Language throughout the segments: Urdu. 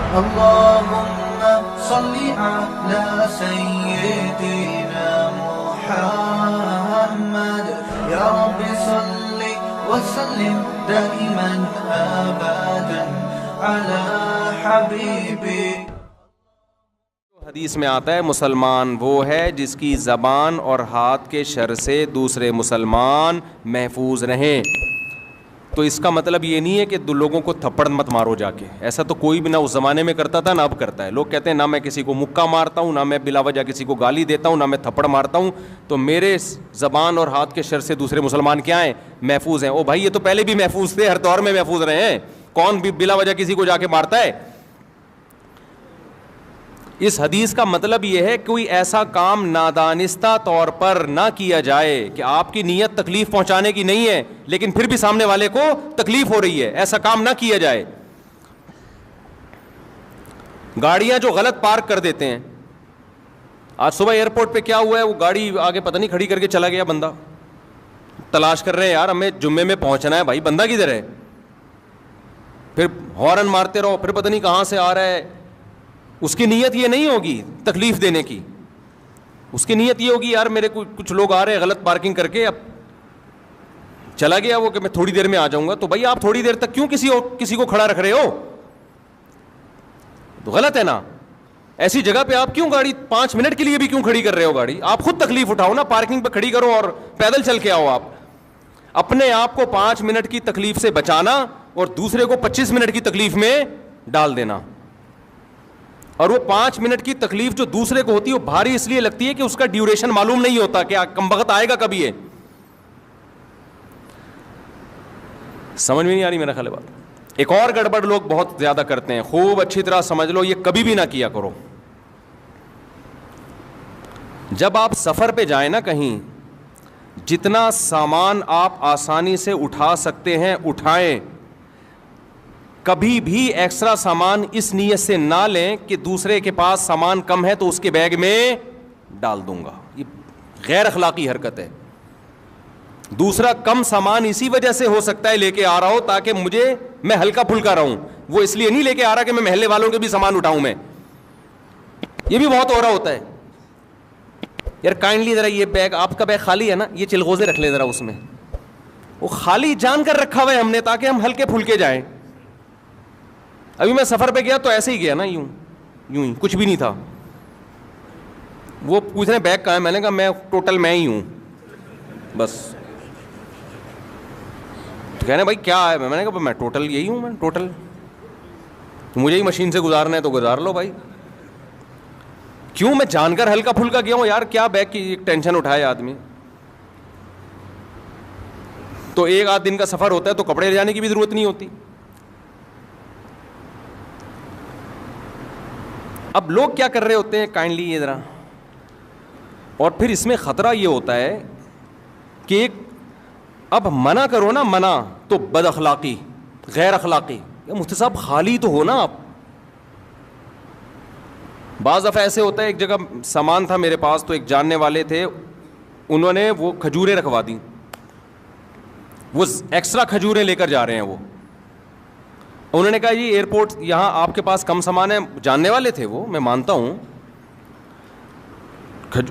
اللهم صل على سيدنا محمد يا رب صل وسلم دائما ابدا على حبيبك. حدیث میں آتا ہے مسلمان وہ ہے جس کی زبان اور ہاتھ کے شر سے دوسرے مسلمان محفوظ رہیں. تو اس کا مطلب یہ نہیں ہے کہ لوگوں کو تھپڑ مت مارو جا کے. ایسا تو کوئی بھی نہ اس زمانے میں کرتا تھا نہ اب کرتا ہے. لوگ کہتے ہیں نہ میں کسی کو مکہ مارتا ہوں، نہ میں بلا وجہ کسی کو گالی دیتا ہوں، نہ میں تھپڑ مارتا ہوں. تو میرے زبان اور ہاتھ کے شر سے دوسرے مسلمان کیا ہیں؟ محفوظ ہیں. او بھائی یہ تو پہلے بھی محفوظ تھے، ہر دور میں محفوظ رہے ہیں. کون بھی بلا وجہ کسی کو جا کے مارتا ہے؟ اس حدیث کا مطلب یہ ہے کوئی ایسا کام نادانستہ طور پر نہ کیا جائے کہ آپ کی نیت تکلیف پہنچانے کی نہیں ہے لیکن پھر بھی سامنے والے کو تکلیف ہو رہی ہے. ایسا کام نہ کیا جائے. گاڑیاں جو غلط پارک کر دیتے ہیں، آج صبح ایئرپورٹ پہ کیا ہوا ہے، وہ گاڑی آگے پتہ نہیں کھڑی کر کے چلا گیا بندہ. تلاش کر رہے ہیں یار ہمیں جمعے میں پہنچنا ہے، بھائی بندہ کدھر ہے؟ پھر ہارن مارتے رہو، پھر پتہ نہیں کہاں سے آ رہا ہے. اس کی نیت یہ نہیں ہوگی تکلیف دینے کی، اس کی نیت یہ ہوگی یار میرے کچھ لوگ آ رہے ہیں غلط پارکنگ کر کے، اب چلا گیا وہ کہ میں تھوڑی دیر میں آ جاؤں گا. تو بھائی آپ تھوڑی دیر تک کیوں کسی کو کھڑا رکھ رہے ہو؟ تو غلط ہے نا. ایسی جگہ پہ آپ کیوں گاڑی 5 منٹ کے لیے بھی کیوں کھڑی کر رہے ہو گاڑی؟ آپ خود تکلیف اٹھاؤ نا، پارکنگ پہ کھڑی کرو اور پیدل چل کے آؤ. آپ اپنے آپ کو 5 منٹ کی تکلیف سے بچانا اور دوسرے کو 25 منٹ کی تکلیف میں ڈال دینا. اور وہ 5 منٹ کی تکلیف جو دوسرے کو ہوتی ہے وہ بھاری اس لیے لگتی ہے کہ اس کا ڈیوریشن معلوم نہیں ہوتا کہ کم وقت آئے گا کبھی. ہے سمجھ میں نہیں آ رہی میرا خیال بات. ایک اور گڑبڑ لوگ بہت زیادہ کرتے ہیں، خوب اچھی طرح سمجھ لو، یہ کبھی بھی نہ کیا کرو. جب آپ سفر پہ جائیں نا کہیں، جتنا سامان آپ آسانی سے اٹھا سکتے ہیں اٹھائیں. کبھی بھی ایکسٹرا سامان اس نیت سے نہ لیں کہ دوسرے کے پاس سامان کم ہے تو اس کے بیگ میں ڈال دوں گا. یہ غیر اخلاقی حرکت ہے. دوسرا کم سامان اسی وجہ سے ہو سکتا ہے لے کے آ رہا ہو تاکہ میں ہلکا پھلکا رہوں. وہ اس لیے نہیں لے کے آ رہا کہ میں محلے والوں کے بھی سامان اٹھاؤں. میں یہ بھی بہت ہو رہا ہوتا ہے. یار کائنڈلی ذرا یہ بیگ، آپ کا بیگ خالی ہے نا، یہ چلغوزے رکھ لیں ذرا اس میں. وہ خالی جان کر رکھا ہوا ہے ہم نے تاکہ ہم ہلکے پھلکے جائیں. ابھی میں سفر پہ گیا تو ایسے ہی گیا نا، یوں ہی کچھ بھی نہیں تھا. وہ پوچھ رہے بیگ کہاں ہے، میں نے کہا میں ٹوٹل میں ہی ہوں بس. تو کہنے بھائی کیا ہے، میں نے کہا میں ٹوٹل یہی ہوں، میں ٹوٹل مجھے ہی مشین سے گزارنا ہے تو گزار لو بھائی. کیوں میں جان کر ہلکا پھلکا گیا ہوں یار، کیا بیگ کی ٹینشن اٹھائے آدمی. تو 1-8 دن کا سفر ہوتا ہے تو کپڑے لے جانے کی بھی ضرورت نہیں ہوتی. اب لوگ کیا کر رہے ہوتے ہیں، کائنڈلی یہ ذرا، اور پھر اس میں خطرہ یہ ہوتا ہے کہ اب منع کرو نا، منع تو بد اخلاقی، غیر اخلاقی. مفتی صاحب خالی تو ہو نا آپ. بعض دفعہ ایسے ہوتا ہے، ایک جگہ سامان تھا میرے پاس تو ایک جاننے والے تھے، انہوں نے وہ کھجوریں رکھوا دی. وہ ایکسٹرا کھجوریں لے کر جا رہے ہیں. وہ انہوں نے کہا جی ایئرپورٹ یہاں آپ کے پاس کم سامان ہے. جاننے والے تھے وہ، میں مانتا ہوں.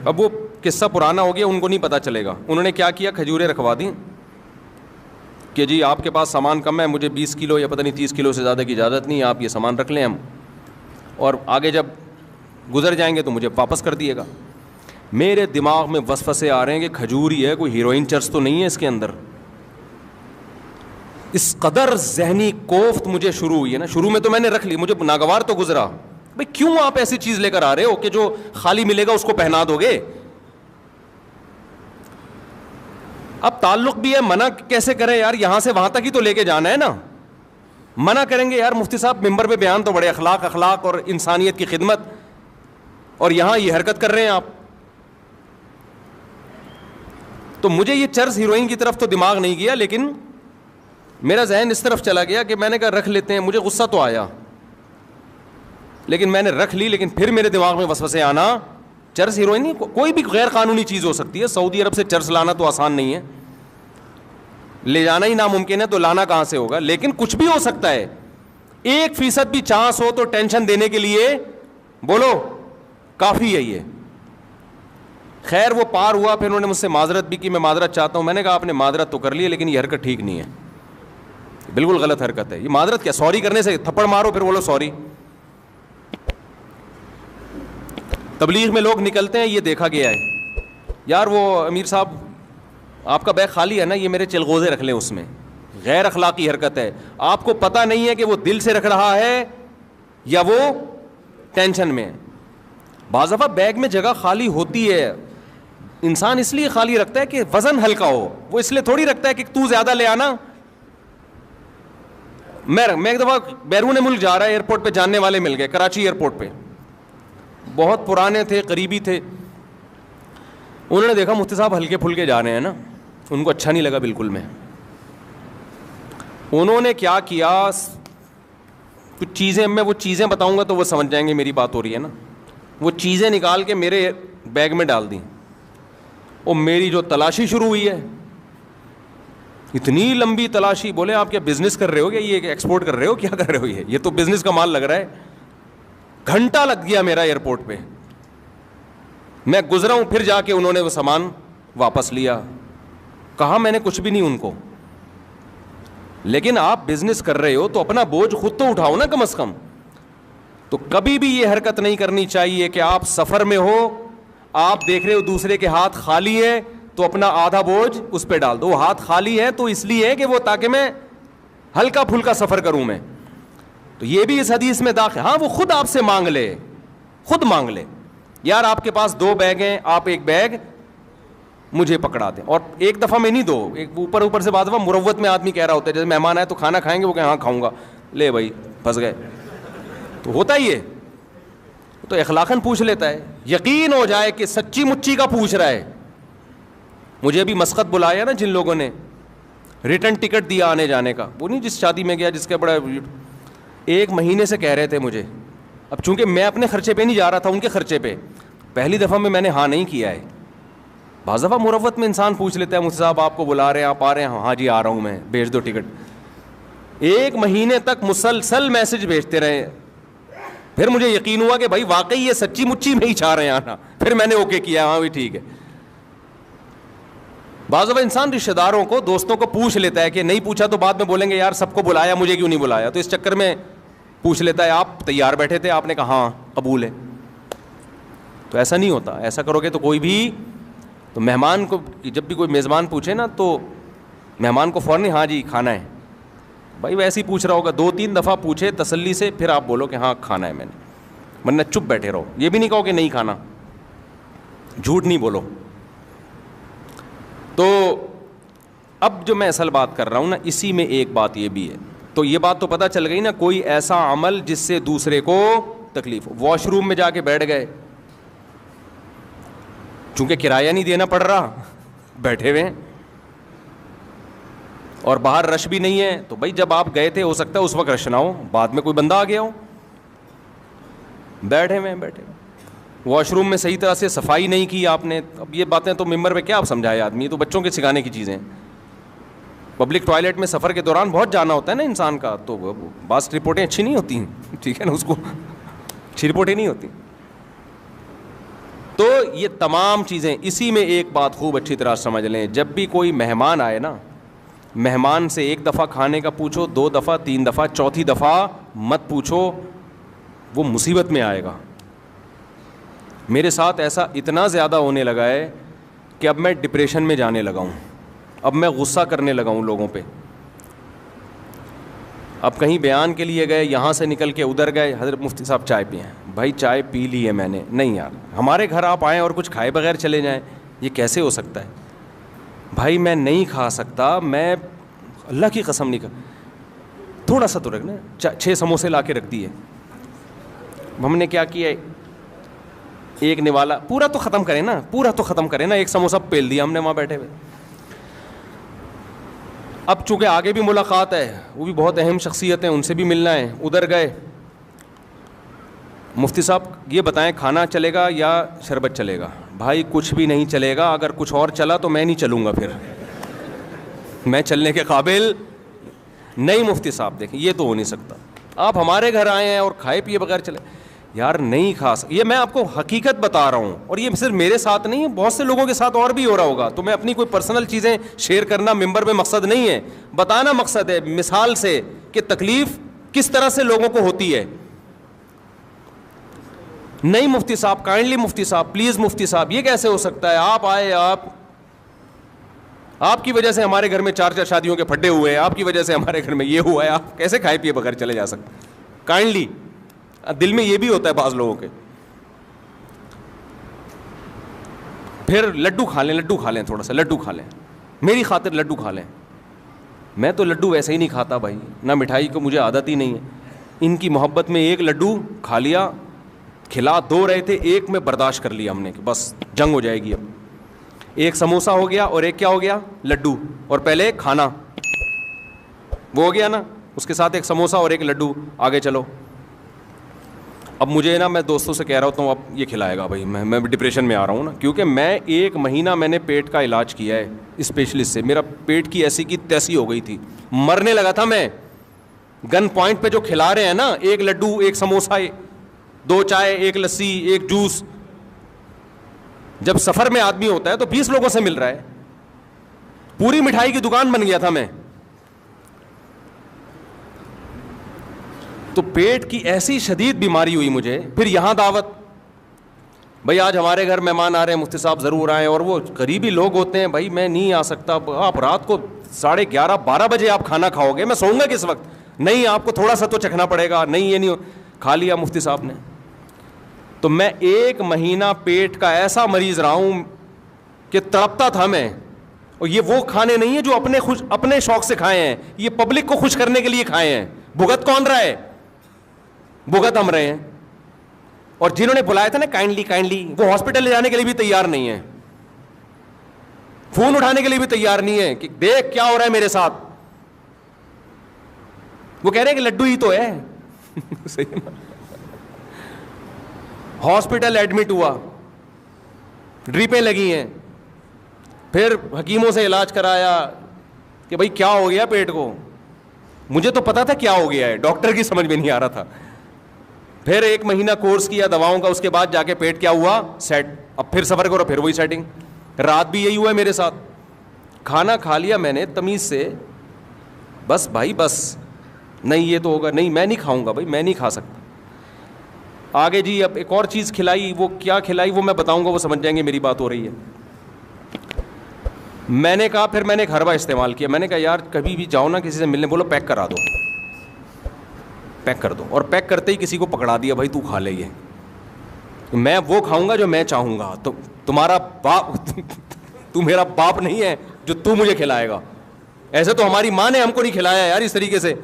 اب وہ قصہ پرانا ہو گیا، ان کو نہیں پتہ چلے گا. انہوں نے کیا کیا، کھجوریں رکھوا دیں کہ جی آپ کے پاس سامان کم ہے، مجھے 20 کلو یا پتہ نہیں 30 کلو سے زیادہ کی اجازت نہیں ہے، آپ یہ سامان رکھ لیں ہم، اور آگے جب گزر جائیں گے تو مجھے واپس کر دیے گا. میرے دماغ میں وسوسے آ رہے ہیں کہ کھجور ہی ہے، کوئی ہیروئن چرس تو نہیں ہے اس کے اندر. اس قدر ذہنی کوفت مجھے شروع ہوئی ہے نا. شروع میں تو میں نے رکھ لی، مجھے ناگوار تو گزرا، بھئی کیوں آپ ایسی چیز لے کر آ رہے ہو کہ جو خالی ملے گا اس کو پہنا دو گے. اب تعلق بھی ہے، منع کیسے کریں یار، یہاں سے وہاں تک ہی تو لے کے جانا ہے نا. منع کریں گے یار مفتی صاحب ممبر پہ بیان تو بڑے اخلاق اور انسانیت کی خدمت، اور یہاں یہ حرکت کر رہے ہیں آپ. تو مجھے یہ چرس ہیروئن کی طرف تو دماغ نہیں گیا، لیکن میرا ذہن اس طرف چلا گیا کہ میں نے کہا رکھ لیتے ہیں. مجھے غصہ تو آیا لیکن میں نے رکھ لی. لیکن پھر میرے دماغ میں وسوسے آنا، چرس ہیروئن نہیں، کوئی بھی غیر قانونی چیز ہو سکتی ہے. سعودی عرب سے چرس لانا تو آسان نہیں ہے، لے جانا ہی ناممکن ہے، تو لانا کہاں سے ہوگا. لیکن کچھ بھی ہو سکتا ہے. 1% بھی چانس ہو تو ٹینشن دینے کے لیے بولو کافی ہے یہ. خیر وہ پار ہوا, پھر انہوں نے مجھ سے معذرت بھی کی, میں معذرت چاہتا ہوں. میں نے کہا آپ نے معذرت تو کر لی ہے لیکن یہ حرکت ٹھیک نہیں ہے, بالکل غلط حرکت ہے. یہ معذرت کیا, سوری کرنے سے تھپڑ مارو پھر بولو سوری. تبلیغ میں لوگ نکلتے ہیں, یہ دیکھا گیا ہے یار وہ امیر صاحب آپ کا بیگ خالی ہے نا, یہ میرے چلغوزے رکھ لیں اس میں. غیر اخلاقی حرکت ہے. آپ کو پتہ نہیں ہے کہ وہ دل سے رکھ رہا ہے یا وہ ٹینشن میں. بعض دفعہ بیگ میں جگہ خالی ہوتی ہے, انسان اس لیے خالی رکھتا ہے کہ وزن ہلکا ہو, وہ اس لیے تھوڑی رکھتا ہے کہ تو زیادہ لے آنا. میں ایک دفعہ بیرون ملک جا رہا ہے, ایئرپورٹ پہ جاننے والے مل گئے, کراچی ایئرپورٹ پہ, بہت پرانے تھے, قریبی تھے. انہوں نے دیکھا مفتی صاحب ہلکے پھلکے جا رہے ہیں نا, ان کو اچھا نہیں لگا بالکل. انہوں نے کیا کیا, کچھ چیزیں, میں وہ چیزیں بتاؤں گا تو وہ سمجھ جائیں گے میری بات ہو رہی ہے نا. وہ چیزیں نکال کے میرے بیگ میں ڈال دیں, اور میری جو تلاشی شروع ہوئی ہے, اتنی لمبی تلاشی. بولے آپ کیا بزنس کر رہے ہو, کیا یہ ایکسپورٹ کر رہے ہو, کیا کر رہے ہو, یہ تو بزنس کا مال لگ رہا ہے. گھنٹہ لگ گیا میرا ایئرپورٹ پہ. میں گزرا ہوں, پھر جا کے انہوں نے وہ سامان واپس لیا. کہا میں نے کچھ بھی نہیں ان کو, لیکن آپ بزنس کر رہے ہو تو اپنا بوجھ خود تو اٹھاؤ نا کم از کم. تو کبھی بھی یہ حرکت نہیں کرنی چاہیے کہ آپ سفر میں ہو, آپ دیکھ رہے ہو دوسرے کے ہاتھ خالی ہے تو اپنا آدھا بوجھ اس پہ ڈال دو. وہ ہاتھ خالی ہے تو اس لیے ہے کہ وہ تاکہ میں ہلکا پھلکا سفر کروں میں. تو یہ بھی اس حدیث میں داخل. ہاں وہ خود آپ سے مانگ لے, خود مانگ لے, یار آپ کے پاس 2 بیگ ہیں, آپ ایک بیگ مجھے پکڑا دیں. اور ایک دفعہ میں نہیں, 2 ایک اوپر سے بعض دفعہ مروت میں آدمی کہہ رہا ہوتا ہے, جیسے مہمان آئے تو کھانا کھائیں گے, وہ کہ ہاں کھاؤں گا, لے بھائی پھنس گئے. تو ہوتا ہی ہے, تو اخلاقاً پوچھ لیتا ہے, یقین ہو جائے کہ سچی مچی کا پوچھ رہا ہے. مجھے بھی مسقط بلایا نا جن لوگوں نے, ریٹرن ٹکٹ دیا آنے جانے کا, وہ نہیں جس شادی میں گیا جس کا بڑا 1 مہینے سے کہہ رہے تھے مجھے. اب چونکہ میں اپنے خرچے پہ نہیں جا رہا تھا, ان کے خرچے پہ, پہلی دفعہ میں نے ہاں نہیں کیا ہے. بعض دفعہ مروت میں انسان پوچھ لیتا ہے, مفتی صاحب آپ کو بلا رہے ہیں, آپ آ رہے ہیں, ہاں جی آ رہا ہوں میں, بھیج دو ٹکٹ. 1 مہینے تک مسلسل میسج بھیجتے رہے. پھر مجھے یقین ہوا کہ بھائی واقعی یہ سچی مچی نہیں چاہ رہے ہیں آنا. پھر میں نے اوکے کیا, ہاں بھی ٹھیک ہے. بعض دفعہ انسان رشتہ داروں کو, دوستوں کو پوچھ لیتا ہے کہ نہیں پوچھا تو بعد میں بولیں گے یار سب کو بلایا مجھے کیوں نہیں بلایا, تو اس چکر میں پوچھ لیتا ہے. آپ تیار بیٹھے تھے, آپ نے کہا ہاں قبول ہے. تو ایسا نہیں ہوتا, ایسا کرو گے تو کوئی بھی, تو مہمان کو جب بھی کوئی میزبان پوچھے نا تو مہمان کو فوراً ہاں جی کھانا ہے. بھائی ویسے ہی پوچھ رہا ہوگا, 2-3 دفعہ پوچھے تسلی سے, پھر آپ بولو کہ ہاں کھانا ہے میں نے, ورنہ چپ بیٹھے رہو. یہ بھی نہیں کہو کہ نہیں کھانا, جھوٹ نہیں بولو. تو اب جو میں اصل بات کر رہا ہوں نا, اسی میں ایک بات یہ بھی ہے. تو یہ بات تو پتہ چل گئی نا, کوئی ایسا عمل جس سے دوسرے کو تکلیف ہو. واش روم میں جا کے بیٹھ گئے, چونکہ کرایہ نہیں دینا پڑ رہا, بیٹھے ہوئے ہیں, اور باہر رش بھی نہیں ہے, تو بھائی جب آپ گئے تھے ہو سکتا ہے اس وقت رش نہ ہو, بعد میں کوئی بندہ آ گیا ہو. بیٹھے ہوئے. واش روم میں صحیح طرح سے صفائی نہیں کی آپ نے. اب یہ باتیں تو ممبر پہ کیا آپ سمجھائے آدمی, یہ تو بچوں کے سکھانے کی چیزیں. پبلک ٹوائلٹ میں سفر کے دوران بہت جانا ہوتا ہے نا انسان کا, تو بعض رپورٹیں اچھی نہیں ہوتی ہیں, ٹھیک ہے نا, اس کو اچھی رپورٹیں نہیں ہوتی. تو یہ تمام چیزیں, اسی میں ایک بات خوب اچھی طرح سمجھ لیں, جب بھی کوئی مہمان آئے نا, مہمان سے 1 دفعہ کھانے کا پوچھو, 2 دفعہ, 3 دفعہ, چوتھی دفعہ مت پوچھو, وہ مصیبت میں آئے گا. میرے ساتھ ایسا اتنا زیادہ ہونے لگا ہے کہ اب میں ڈپریشن میں جانے لگا ہوں, اب میں غصہ کرنے لگا ہوں لوگوں پہ. اب کہیں بیان کے لیے گئے, یہاں سے نکل کے ادھر گئے, حضرت مفتی صاحب چائے پئیں. بھائی چائے پی لی ہے میں نے. نہیں یار, ہمارے گھر آپ آئیں اور کچھ کھائے بغیر چلے جائیں, یہ کیسے ہو سکتا ہے؟ بھائی میں نہیں کھا سکتا, میں اللہ کی قسم نہیں تھوڑا سا تو رکھنا. 6 سموسے لا کے رکھ دیے. ہم نے کیا کیا, ایک نوالا, پورا تو ختم کریں نا, پورا تو ختم کریں نا, 1 سموسہ پیل دیا ہم نے وہاں بیٹھے ہوئے. اب چونکہ آگے بھی ملاقات ہے, وہ بھی بہت اہم شخصیت ہیں, ان سے بھی ملنا ہے. ادھر گئے, مفتی صاحب یہ بتائیں کھانا چلے گا یا شربت چلے گا؟ بھائی کچھ بھی نہیں چلے گا, اگر کچھ اور چلا تو میں نہیں چلوں گا, پھر میں چلنے کے قابل نہیں. مفتی صاحب دیکھیں یہ تو ہو نہیں سکتا. آپ ہمارے گھر آئے ہیں اور کھائے پیے بغیر چلے یار نہیں کھا سکتے. یہ میں آپ کو حقیقت بتا رہا ہوں, اور یہ صرف میرے ساتھ نہیں ہے, بہت سے لوگوں کے ساتھ اور بھی ہو رہا ہوگا. تو میں اپنی کوئی پرسنل چیزیں شیئر کرنا ممبر میں مقصد نہیں ہے, بتانا مقصد ہے مثال سے کہ تکلیف کس طرح سے لوگوں کو ہوتی ہے. نہیں مفتی صاحب, کائنڈلی مفتی صاحب, پلیز مفتی صاحب, یہ کیسے ہو سکتا ہے؟ آپ آئے, آپ کی وجہ سے ہمارے گھر میں 4 شادیوں کے پھڈے ہوئے ہیں, آپ کی وجہ سے ہمارے گھر میں یہ ہوا ہے, آپ کیسے کھائے پیے بغیر چلے جا سکتے؟ کائنڈلی دل میں یہ بھی ہوتا ہے بعض لوگوں کے. پھر لڈو کھا لیں, تھوڑا سا لڈو کھا لیں, میری خاطر لڈو کھا لیں. میں تو لڈو ویسے ہی نہیں کھاتا بھائی, نہ مٹھائی کو مجھے عادت ہی نہیں ہے. ان کی محبت میں ایک لڈو کھا لیا, کھلا 2 رہے تھے, ایک میں برداشت کر لیا ہم نے کہ بس جنگ ہو جائے گی. اب ایک سموسا ہو گیا اور ایک کیا ہو گیا؟ لڈو. اور پہلے کھانا وہ ہو گیا نا, اس کے ساتھ ایک سموسا اور ایک لڈو, آگے چلو. اب مجھے نا, میں دوستوں سے کہہ رہا ہوتا ہوں اب یہ کھلائے گا بھائی, میں ڈپریشن میں آ رہا ہوں نا, کیونکہ میں 1 مہینہ میں نے پیٹ کا علاج کیا ہے اسپیشلسٹ سے. میرا پیٹ کی ایسی کی تیسی ہو گئی تھی, مرنے لگا تھا میں. گن پوائنٹ پہ جو کھلا رہے ہیں نا, 1 لڈو, 1 سموسا, 2 چائے, 1 لسی, 1 جوس. جب سفر میں آدمی ہوتا ہے تو 20 لوگوں سے مل رہا ہے, پوری مٹھائی کی دکان بن گیا تھا میں. تو پیٹ کی ایسی شدید بیماری ہوئی مجھے. پھر یہاں دعوت, بھائی آج ہمارے گھر مہمان آ رہے ہیں, مفتی صاحب ضرور آئیں. اور وہ قریبی لوگ ہوتے ہیں, بھائی میں نہیں آ سکتا, آپ رات کو 11:30-12 بجے آپ کھانا کھاؤ گے, میں سوؤں گا کس وقت؟ نہیں, آپ کو تھوڑا سا تو چکھنا پڑے گا. نہیں یہ نہیں, کھا لیا مفتی صاحب نے. تو میں 1 مہینہ پیٹ کا ایسا مریض رہا ہوں کہ تڑپتا تھا میں. اور یہ وہ کھانے نہیں ہیں جو اپنے شوق سے کھائے ہیں, یہ پبلک کو خوش کرنے کے لیے کھائے ہیں. بھگت کون رہا ہے؟ بھگت ہم رہے ہیں. اور جنہوں نے بلایا تھا نا کائنڈلی, وہ ہاسپٹل لے جانے کے لیے بھی تیار نہیں ہے, فون اٹھانے کے لیے بھی تیار نہیں ہے کہ دیکھ کیا ہو رہا ہے میرے ساتھ. وہ کہہ رہے ہیں کہ لڈو ہی تو ہے. ہاسپٹل ایڈمٹ ہوا, ڈریپیں لگی ہیں, پھر حکیموں سے علاج کرایا کہ بھائی کیا ہو گیا پیٹ کو. مجھے تو پتا تھا کیا ہو گیا ہے, ڈاکٹر کی سمجھ میں نہیں آ رہا تھا. پھر 1 مہینہ کورس کیا دواؤں کا, اس کے بعد جا کے پیٹ کیا ہوا؟ سیٹ. اب پھر سفر کرو, پھر وہی سیٹنگ. رات بھی یہی ہوا ہے میرے ساتھ. کھانا کھا لیا میں نے تمیز سے, بس بھائی بس, نہیں یہ تو ہوگا, نہیں میں نہیں کھاؤں گا بھائی, میں نہیں کھا سکتا. آگے جی اب ایک اور چیز کھلائی, وہ کیا کھلائی وہ میں بتاؤں گا, وہ سمجھ جائیں گے میری بات ہو رہی ہے. میں نے کہا, پھر میں نے ایک حربہ استعمال کیا. میں نے کہا یار کبھی بھی جاؤ نا کسی سے ملنے, بولو پیک کرا دو, پیک کر دو. اور پیک کرتے ہی کسی کو پکڑا دیا, بھائی تو کھا لے, یہ میں وہ کھاؤں گا جو میں چاہوں گا. تو تمہارا باپ تو میرا باپ نہیں ہے جو تو مجھے کھلائے گا. ایسے تو ہماری ماں نے ہم کو نہیں کھلایا یار اس طریقے سے,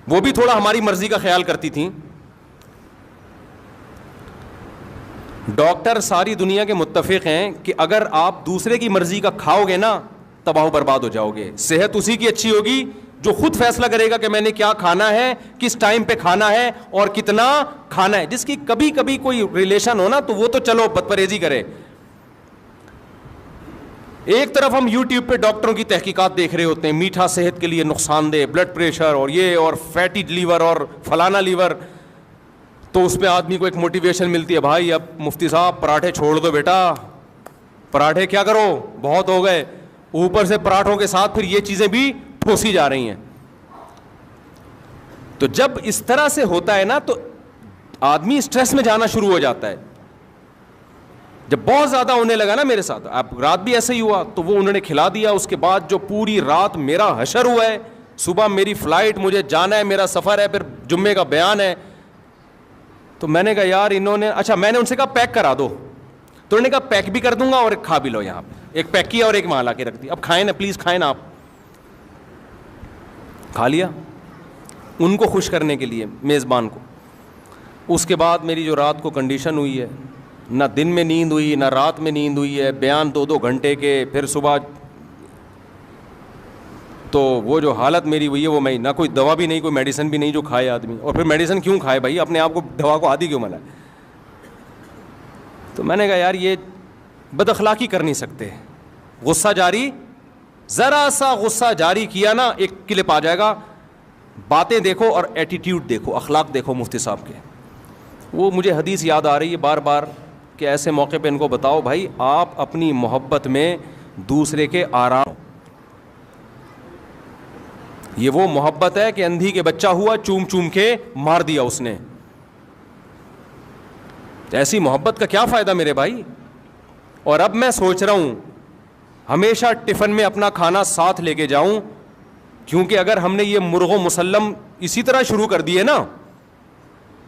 وہ بھی تھوڑا ہماری مرضی کا خیال کرتی تھیں. ڈاکٹر ساری دنیا کے متفق ہیں کہ اگر آپ دوسرے کی مرضی کا کھاؤ گے نا, تباہ و برباد ہو جاؤ گے. صحت اسی کی اچھی ہوگی جو خود فیصلہ کرے گا کہ میں نے کیا کھانا ہے, کس ٹائم پہ کھانا ہے اور کتنا کھانا ہے. جس کی کبھی کبھی کوئی ریلیشن ہو نا تو وہ تو چلو بد پرہیزی کرے. ایک طرف ہم یوٹیوب پہ ڈاکٹروں کی تحقیقات دیکھ رہے ہوتے ہیں, میٹھا صحت کے لیے نقصان دہ, بلڈ پریشر اور یہ اور فیٹی لیور اور فلانا لیور. تو اس پہ آدمی کو ایک موٹیویشن ملتی ہے, بھائی اب مفتی صاحب پراٹھے چھوڑ دو بیٹا, پراٹھے کیا کرو بہت ہو گئے. اوپر سے پراٹھوں کے ساتھ پھر یہ چیزیں بھی ٹھوسی جا رہی ہیں. تو جب اس طرح سے ہوتا ہے نا تو آدمی اسٹریس میں جانا شروع ہو جاتا ہے. جب بہت زیادہ ہونے لگا نا میرے ساتھ, اب رات بھی ایسے ہی ہوا, تو وہ انہوں نے کھلا دیا. اس کے بعد جو پوری رات میرا حشر ہوا ہے, صبح میری فلائٹ, مجھے جانا ہے, میرا سفر ہے, پھر جمعے کا بیان ہے. تو میں نے کہا یار انہوں نے, اچھا میں نے ان سے کہا پیک کرا دو, تو انہوں نے کہا پیک بھی کر دوں گا اور ایک کھا بھی لو. یہاں پہ ایک پیک کیا اور ایک وہاں لا کے رکھ دی. اب کھائیں نا پلیز, کھائیں نا. آپ کھا لیا ان کو خوش کرنے کے لیے, میزبان کو. اس کے بعد میری جو رات کو کنڈیشن ہوئی ہے, نہ دن میں نیند ہوئی نہ رات میں نیند ہوئی ہے, بیان 2-2 گھنٹے کے, پھر صبح. تو وہ جو حالت میری ہوئی ہے وہ میں, نہ کوئی دوا بھی نہیں, کوئی میڈیسن بھی نہیں جو کھائے آدمی. اور پھر میڈیسن کیوں کھائے بھائی, اپنے آپ کو دوا کو عادی کیوں بنائے. تو میں نے کہا یار یہ بد اخلاقی کر نہیں سکتے. غصہ جاری, ذرا سا غصہ جاری کیا نا, ایک کلپ آ جائے گا, باتیں دیکھو اور ایٹیٹیوڈ دیکھو, اخلاق دیکھو مفتی صاحب کے. وہ مجھے حدیث یاد آ رہی ہے بار بار کہ ایسے موقع پہ ان کو بتاؤ بھائی آپ اپنی محبت میں دوسرے کے آرام. یہ وہ محبت ہے کہ اندھی کے بچہ ہوا, چوم چوم کے مار دیا اس نے. ایسی محبت کا کیا فائدہ میرے بھائی. اور اب میں سوچ رہا ہوں ہمیشہ ٹفن میں اپنا کھانا ساتھ لے کے جاؤں, کیونکہ اگر ہم نے یہ مرغ و مسلم اسی طرح شروع کر دیے نا,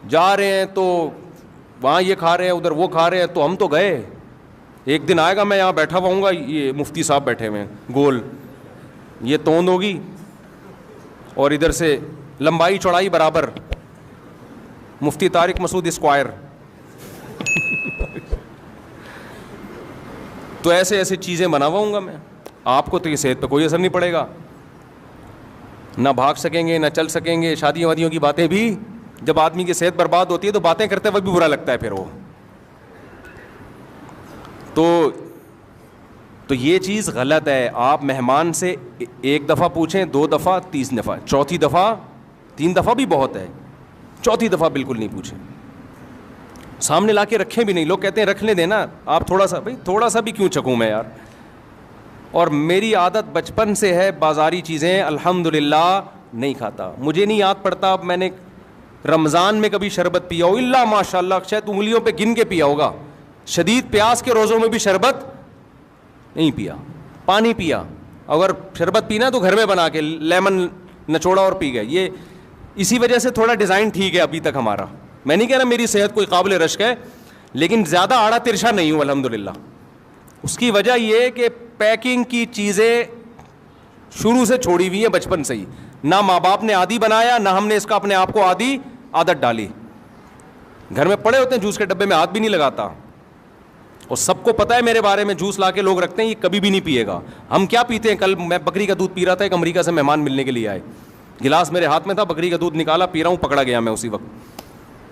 جا رہے ہیں تو وہاں یہ کھا رہے ہیں ادھر وہ کھا رہے ہیں, تو ہم تو گئے. ایک دن آئے گا میں یہاں بیٹھا ہوا ہوں گا, یہ مفتی صاحب بیٹھے ہوئے ہیں گول, یہ توند ہوگی اور ادھر سے لمبائی چوڑائی برابر, مفتی طارق مسعود اسکوائر. تو ایسے ایسے چیزیں بناواؤں گا میں. آپ کو تو یہ صحت پہ کوئی اثر نہیں پڑے گا, نہ بھاگ سکیں گے نہ چل سکیں گے. شادیوں وادیوں کی باتیں بھی, جب آدمی کی صحت برباد ہوتی ہے تو باتیں کرتے وقت بھی برا لگتا ہے پھر وہ. تو یہ چیز غلط ہے. آپ مہمان سے ایک دفعہ پوچھیں, 2 دفعہ, 3 دفعہ, چوتھی دفعہ, 3 دفعہ بھی بہت ہے, چوتھی دفعہ بالکل نہیں پوچھیں. سامنے لا کے رکھیں بھی نہیں. لوگ کہتے ہیں رکھنے دینا, آپ تھوڑا سا, بھائی تھوڑا سا بھی کیوں چکوں میں یار. اور میری عادت بچپن سے ہے بازاری چیزیں الحمدللہ نہیں کھاتا. مجھے نہیں یاد پڑتا اب میں نے رمضان میں کبھی شربت پیا ہو, اللہ ماشاء اللہ شاید انگلیوں پہ گن کے پیا ہوگا. شدید پیاس کے روزوں میں بھی شربت نہیں پیا, پانی پیا. اگر شربت پینا تو گھر میں بنا کے لیمن نچوڑا اور پی گئے. یہ اسی وجہ سے تھوڑا ڈیزائن ٹھیک ہے ابھی تک ہمارا. میں نہیں کہہ رہا میری صحت کوئی قابل رشک ہے, لیکن زیادہ آڑا ترشا نہیں ہوں الحمدللہ. اس کی وجہ یہ کہ پیکنگ کی چیزیں شروع سے چھوڑی ہوئی ہیں بچپن سے ہی. نہ ماں باپ نے عادی بنایا, نہ ہم نے اس کا اپنے آپ کو عادت ڈالی. گھر میں پڑے ہوتے ہیں جوس کے ڈبے میں ہاتھ بھی نہیں لگاتا, اور سب کو پتہ ہے میرے بارے میں, جوس لا کے لوگ رکھتے ہیں یہ کبھی بھی نہیں پیے گا. ہم کیا پیتے ہیں, کل میں بکری کا دودھ پی رہا تھا, ایک امریکہ سے مہمان ملنے کے لیے آئے, گلاس میرے ہاتھ میں تھا, بکری کا دودھ نکالا, پی رہا ہوں, پکڑا گیا میں اسی وقت.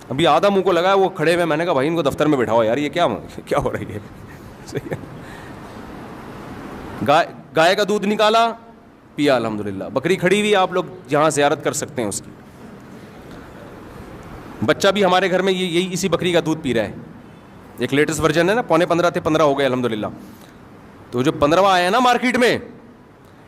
ابھی آدھا منہ کو لگا, وہ کھڑے ہوئے, میں نے کہا بھائی ان کو دفتر میں بٹھاؤ یار, یہ کیا ہو رہی ہے. گائے کا دودھ نکالا, پیا الحمدللہ. بکری کھڑی ہوئی, آپ لوگ جہاں زیارت کر سکتے ہیں اس کی. بچہ بھی ہمارے گھر میں یہی اسی بکری کا دودھ پی رہا ہے. ایک لیٹسٹ ورژن ہے نا, 15.5 تھے 15 ہو گئے الحمدللہ. تو جو 15واں آیا نا مارکیٹ میں,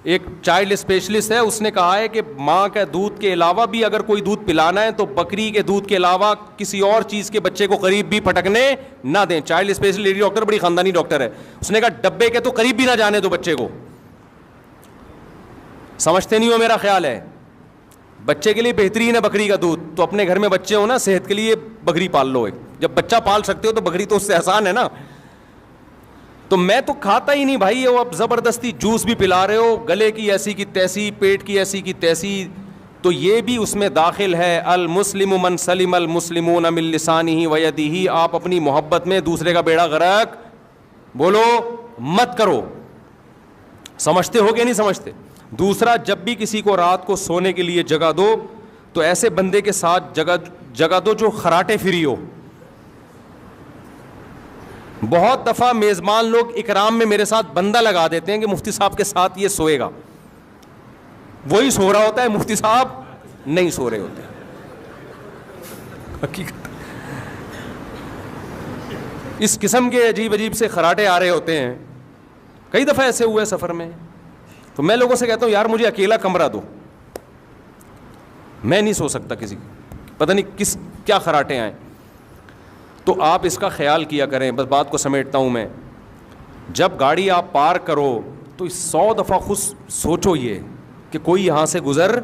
ایک چائلڈ اسپیشلسٹ ہے, اس نے کہا ہے کہ ماں کے دودھ کے علاوہ بھی اگر کوئی دودھ پلانا ہے تو بکری کے دودھ کے علاوہ کسی اور چیز کے بچے کو قریب بھی پھٹکنے نہ دیں. چائلڈ اسپیشلسٹ لیڈی ڈاکٹر, بڑی خاندانی ڈاکٹر ہے. اس نے کہا ڈبے کے تو قریب بھی نہ جانے دو بچے کو. سمجھتے نہیں ہو میرا خیال ہے, بچے کے لیے بہترین ہے بکری کا دودھ. تو اپنے گھر میں بچے ہو نا, صحت کے لیے بکری پال لو. جب بچہ پال سکتے ہو تو بکری تو اس سے آسان ہے نا. تو میں تو کھاتا ہی نہیں بھائی. وہ اب زبردستی جوس بھی پلا رہے ہو, گلے کی ایسی کی تیسی, پیٹ کی ایسی کی تیسی, تو یہ بھی اس میں داخل ہے. المسلم من سلم المسلمون من لسانہ و یدہ. آپ اپنی محبت میں دوسرے کا بیڑا غرق بولو مت کرو. سمجھتے ہو کہ نہیں سمجھتے؟ دوسرا, جب بھی کسی کو رات کو سونے کے لیے جگہ دو تو ایسے بندے کے ساتھ جگہ دو جو خراٹے فری ہو. بہت دفعہ میزبان لوگ اکرام میں میرے ساتھ بندہ لگا دیتے ہیں کہ مفتی صاحب کے ساتھ یہ سوئے گا. وہی سو رہا ہوتا ہے, مفتی صاحب نہیں سو رہے ہوتے. حقیقت اس قسم کے عجیب عجیب سے خراٹے آ رہے ہوتے ہیں. کئی دفعہ ایسے ہوئے سفر میں. تو میں لوگوں سے کہتا ہوں یار مجھے اکیلا کمرہ دو, میں نہیں سو سکتا کسی, پتہ نہیں کیا خراٹے آئیں. تو آپ اس کا خیال کیا کریں. بس بات کو سمیٹتا ہوں میں. جب گاڑی آپ پارک کرو تو 100 دفعہ خود سوچو یہ کہ کوئی یہاں سے گزر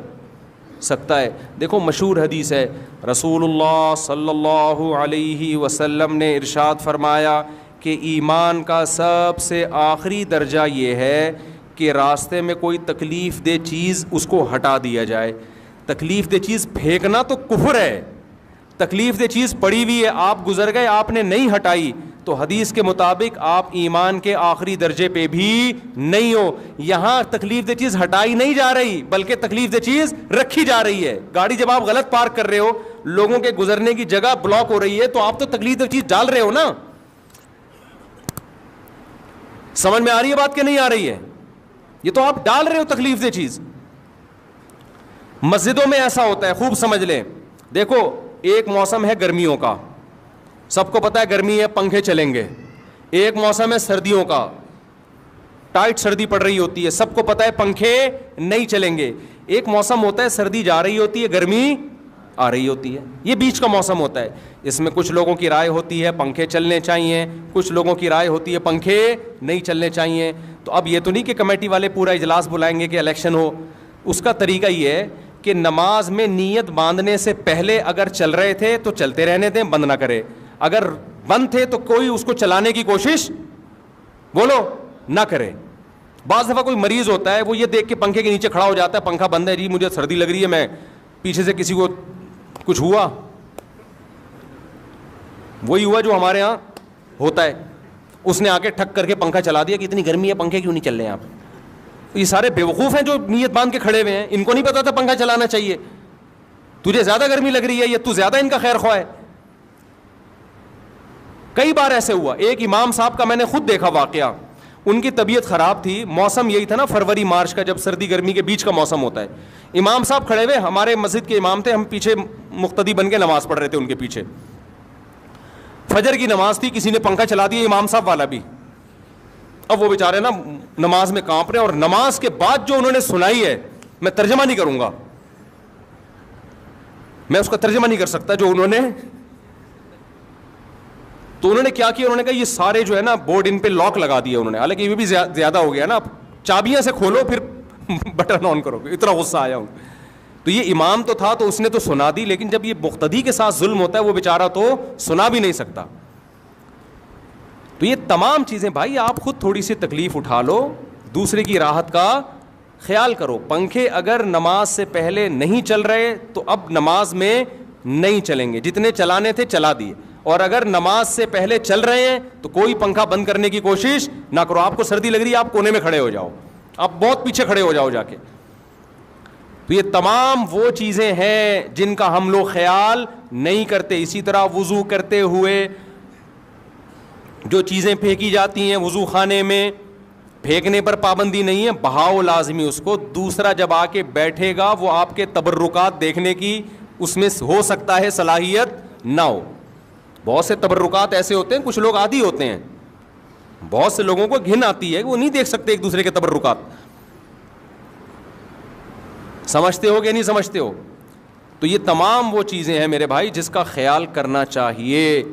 سکتا ہے. دیکھو مشہور حدیث ہے, رسول اللہ صلی اللہ علیہ وسلم نے ارشاد فرمایا کہ ایمان کا سب سے آخری درجہ یہ ہے کہ راستے میں کوئی تکلیف دہ چیز اس کو ہٹا دیا جائے. تکلیف دہ چیز پھینکنا تو کفر ہے. تکلیف دہ چیز پڑی ہوئی ہے, آپ گزر گئے, آپ نے نہیں ہٹائی, تو حدیث کے مطابق آپ ایمان کے آخری درجے پہ بھی نہیں ہو. یہاں تکلیف دہ چیز ہٹائی نہیں جا رہی بلکہ تکلیف دہ چیز رکھی جا رہی ہے. گاڑی جب آپ غلط پارک کر رہے ہو, لوگوں کے گزرنے کی جگہ بلاک ہو رہی ہے, تو آپ تو تکلیف دہ چیز ڈال رہے ہو نا. سمجھ میں آ رہی ہے بات کہ نہیں آ رہی ہے؟ یہ تو آپ ڈال رہے ہو تکلیف دہ چیز. مسجدوں میں ایسا ہوتا ہے, خوب سمجھ لیں. دیکھو ایک موسم ہے گرمیوں کا, سب کو پتہ ہے گرمی ہے, پنکھے چلیں گے. ایک موسم ہے سردیوں کا, ٹائٹ سردی پڑ رہی ہوتی ہے, سب کو پتہ ہے پنکھے نہیں چلیں گے. ایک موسم ہوتا ہے سردی جا رہی ہوتی ہے, گرمی آ رہی ہوتی ہے, یہ بیچ کا موسم ہوتا ہے. اس میں کچھ لوگوں کی رائے ہوتی ہے پنکھے چلنے چاہیے, کچھ لوگوں کی رائے ہوتی ہے پنکھے نہیں چلنے چاہیے. تو اب یہ تو نہیں کہ کمیٹی والے پورا اجلاس بلائیں گے کہ الیکشن ہو. اس کا طریقہ یہ ہے کہ نماز میں نیت باندھنے سے پہلے اگر چل رہے تھے تو چلتے رہنے دیں, بند نہ کرے. اگر بند تھے تو کوئی اس کو چلانے کی کوشش بولو نہ کرے. بعض دفعہ کوئی مریض ہوتا ہے, وہ یہ دیکھ کے پنکھے کے نیچے کھڑا ہو جاتا ہے, پنکھا بند ہے جی مجھے سردی لگ رہی ہے, میں پیچھے سے کسی کو کچھ ہوا, وہی ہوا جو ہمارے ہاں ہوتا ہے, اس نے آ کے ٹھک کر کے پنکھا چلا دیا کہ اتنی گرمی ہے پنکھے کیوں نہیں چل رہے ہیں آپ. یہ سارے بیوقوف ہیں جو نیت باندھ کے کھڑے ہوئے ہیں, ان کو نہیں پتا تھا پنکھا چلانا چاہیے. تجھے زیادہ گرمی لگ رہی ہے یا تو زیادہ ان کا خیر خواہ ہے. کئی بار ایسے ہوا. ایک امام صاحب کا میں نے خود دیکھا واقعہ, ان کی طبیعت خراب تھی, موسم یہی تھا نا فروری مارچ کا, جب سردی گرمی کے بیچ کا موسم ہوتا ہے. امام صاحب کھڑے ہوئے, ہمارے مسجد کے امام تھے, ہم پیچھے مقتدی بن کے نماز پڑھ رہے تھے ان کے پیچھے. فجر کی نماز تھی, کسی نے پنکھا چلا دیا, امام صاحب والا بھی. اب وہ بیچارے نا نماز میں کانپ رہے ہیں, اور نماز کے بعد جو انہوں نے سنائی ہے میں ترجمہ نہیں کروں گا, میں اس کا ترجمہ نہیں کر سکتا جو انہوں نے. تو انہوں نے کیا کیا, انہوں نے کہا یہ سارے جو ہے نا بورڈ ان پہ لاک لگا دیا انہوں نے, حالانکہ یہ بھی زیادہ ہو گیا نا, چابیاں سے کھولو پھر بٹن آن کرو, اتنا غصہ آیا ہوں. تو یہ امام تو تھا تو اس نے تو سنا دی, لیکن جب یہ مقتدی کے ساتھ ظلم ہوتا ہے وہ بیچارہ تو سنا بھی نہیں سکتا. تو یہ تمام چیزیں بھائی آپ خود تھوڑی سی تکلیف اٹھا لو, دوسرے کی راحت کا خیال کرو. پنکھے اگر نماز سے پہلے نہیں چل رہے تو اب نماز میں نہیں چلیں گے, جتنے چلانے تھے چلا دیے. اور اگر نماز سے پہلے چل رہے ہیں تو کوئی پنکھا بند کرنے کی کوشش نہ کرو. آپ کو سردی لگ رہی ہے, آپ کونے میں کھڑے ہو جاؤ, آپ بہت پیچھے کھڑے ہو جاؤ جا کے. تو یہ تمام وہ چیزیں ہیں جن کا ہم لوگ خیال نہیں کرتے. اسی طرح وضو کرتے ہوئے جو چیزیں پھینکی جاتی ہیں وضو خانے میں, پھینکنے پر پابندی نہیں ہے, بہاؤ لازمی اس کو. دوسرا جب آ کے بیٹھے گا وہ آپ کے تبرکات دیکھنے کی اس میں ہو سکتا ہے صلاحیت نہ ہو. بہت سے تبرکات ایسے ہوتے ہیں, کچھ لوگ عادی ہوتے ہیں, بہت سے لوگوں کو گھن آتی ہے, وہ نہیں دیکھ سکتے ایک دوسرے کے تبرکات. سمجھتے ہو کہ نہیں سمجھتے ہو؟ تو یہ تمام وہ چیزیں ہیں میرے بھائی جس کا خیال کرنا چاہیے.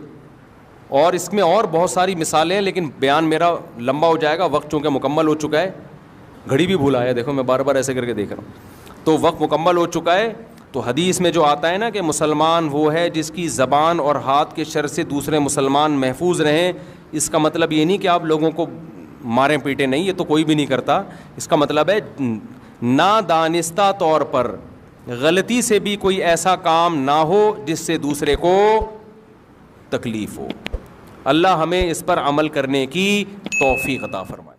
اور اس میں اور بہت ساری مثالیں ہیں, لیکن بیان میرا لمبا ہو جائے گا, وقت چونکہ مکمل ہو چکا ہے. گھڑی بھی بھولا ہے, دیکھو میں بار بار ایسے کر کے دیکھ رہا ہوں. تو وقت مکمل ہو چکا ہے. تو حدیث میں جو آتا ہے نا کہ مسلمان وہ ہے جس کی زبان اور ہاتھ کے شر سے دوسرے مسلمان محفوظ رہیں. اس کا مطلب یہ نہیں کہ آپ لوگوں کو ماریں پیٹیں, نہیں, یہ تو کوئی بھی نہیں کرتا. اس کا مطلب ہے نادانستہ طور پر غلطی سے بھی کوئی ایسا کام نہ ہو جس سے دوسرے کو تکلیف ہو. اللہ ہمیں اس پر عمل کرنے کی توفیق عطا فرمائے.